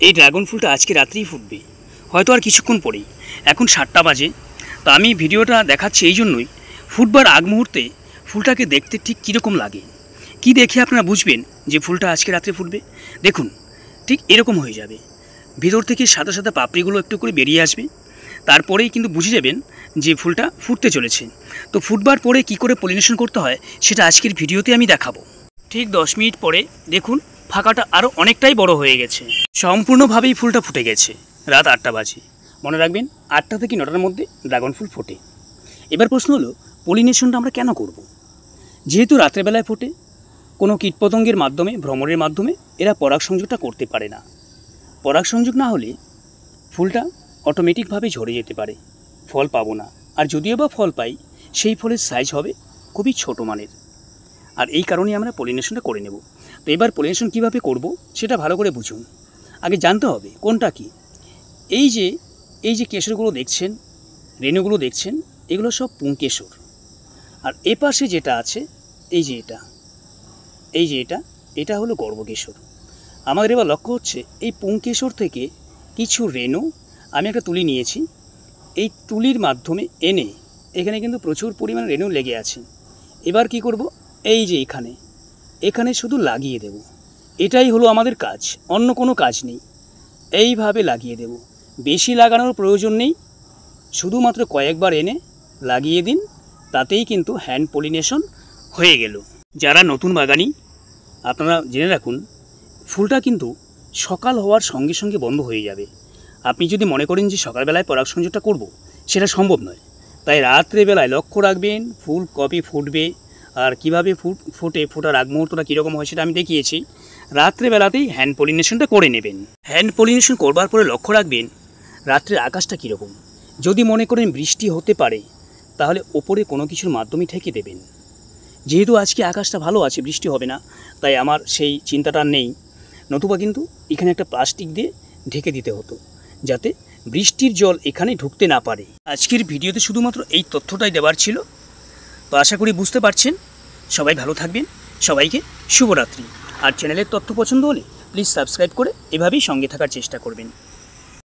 এই ড্রাগন ফুলটা আজকে রাত্রেই ফুটবে, হয়তো আর কিছুক্ষণ পরেই। এখন 7টা বাজে। তো আমি ভিডিওটা দেখাচ্ছি এই জন্যই, ফুটবার আগ মুহূর্তে ফুলটাকে দেখতে ঠিক কীরকম লাগে, কি দেখে আপনারা বুঝবেন যে ফুলটা আজকে রাত্রে ফুটবে। দেখুন, ঠিক এরকম হয়ে যাবে, ভিতর থেকে সাদা সাদা পাপড়িগুলো একটু করে বেরিয়ে আসবে, তারপরেই কিন্তু বুঝে যাবেন যে ফুলটা ফুটতে চলেছে। তো ফুটবার পরে কি করে পলিনেশন করতে হয় সেটা আজকের ভিডিওতে আমি দেখাবো। ঠিক 10 মিনিট পরে দেখুন ফাঁকাটা আরও অনেকটাই বড় হয়ে গেছে, সম্পূর্ণভাবেই ফুলটা ফুটে গেছে। রাত 8টা বাজে, মনে রাখবেন 8টা থেকে 9টার মধ্যে ড্রাগন ফুল ফোটে। এবার প্রশ্ন হলো, পলিনেশনটা আমরা কেন করব? যেহেতু রাত্রেবেলায় ফোটে, কোনো কীটপতঙ্গের মাধ্যমে, ভ্রমণের মাধ্যমে এরা পরাগ সংযোগটা করতে পারে না। পরাগ সংযোগ না হলে ফুলটা অটোমেটিকভাবে ঝরে যেতে পারে, ফল পাবো না। আর যদিও বা ফল পাই, সেই ফলের সাইজ হবে খুবই ছোটো মানের। আর এই কারণেই আমরা পলিনেশনটা করে নেব। তো এবার পলিনেশন কীভাবে করব সেটা ভালো করে বুঝুন। আগে জানতে হবে কোনটা কি। এই যে কেশরগুলো দেখছেন, রেণুগুলো দেখছেন, এগুলো সব পুংকেশর। আর এপাশে যেটা আছে, এই যে এটা হলো গর্ভকেশর। আমাদের এবার লক্ষ্য হচ্ছে এই পুংকেশর থেকে কিছু রেণু আমি একটা তুলি নিয়েছি। এই তুলির মাধ্যমে এনে এখানে কিন্তু প্রচুর পরিমাণে রেণু লেগে আছে। এবার কি করব, এই যে এখানে শুধু লাগিয়ে দেব। এটাই হলো আমাদের কাজ, অন্য কোনো কাজ নেই। এইভাবে লাগিয়ে দেব, বেশি লাগানোর প্রয়োজন নেই, শুধুমাত্র কয়েকবার এনে লাগিয়ে দিন, তাতেই কিন্তু হ্যান্ড পলিনেশন হয়ে গেল। যারা নতুন বাগানি আপনারা জেনে রাখুন, ফুলটা কিন্তু সকাল হওয়ার সঙ্গে সঙ্গে বন্ধ হয়ে যাবে। আপনি যদি মনে করেন যে সকালবেলায় পরাগ সংযোগটা করব, সেটা সম্ভব নয়। তাই রাত্রেবেলায় লক্ষ্য রাখবেন ফুল কবে ফুটবে আর কীভাবে ফোটার আগ মুহূর্তটা কীরকম হয় সেটা আমি দেখিয়েছি। রাত্রেবেলাতেই হ্যান্ড পলিনেশনটা করে নেবেন। হ্যান্ড পলিনেশন করবার পরে লক্ষ্য রাখবেন রাত্রের আকাশটা কীরকম। যদি মনে করেন বৃষ্টি হতে পারে, তাহলে ওপরে কোনো কিছুর মাধ্যমে ঢেকে দেবেন। যেহেতু আজকে আকাশটা ভালো আছে, বৃষ্টি হবে না, তাই আমার সেই চিন্তাটা নেই। নতুবা কিন্তু এখানে একটা প্লাস্টিক দিয়ে ঢেকে দিতে হতো, যাতে বৃষ্টির জল এখানে ঢুকতে না পারে। আজকের ভিডিওতে শুধুমাত্র এই তথ্যটাই দেওয়ার ছিল। তো আশা করি বুঝতে পারছেন। সবাই ভালো থাকবেন, সবাইকে শুভরাত্রি। আর চ্যানেলের তথ্য পছন্দ হলে প্লিজ সাবস্ক্রাইব করে এভাবেই সঙ্গে থাকার চেষ্টা করবেন।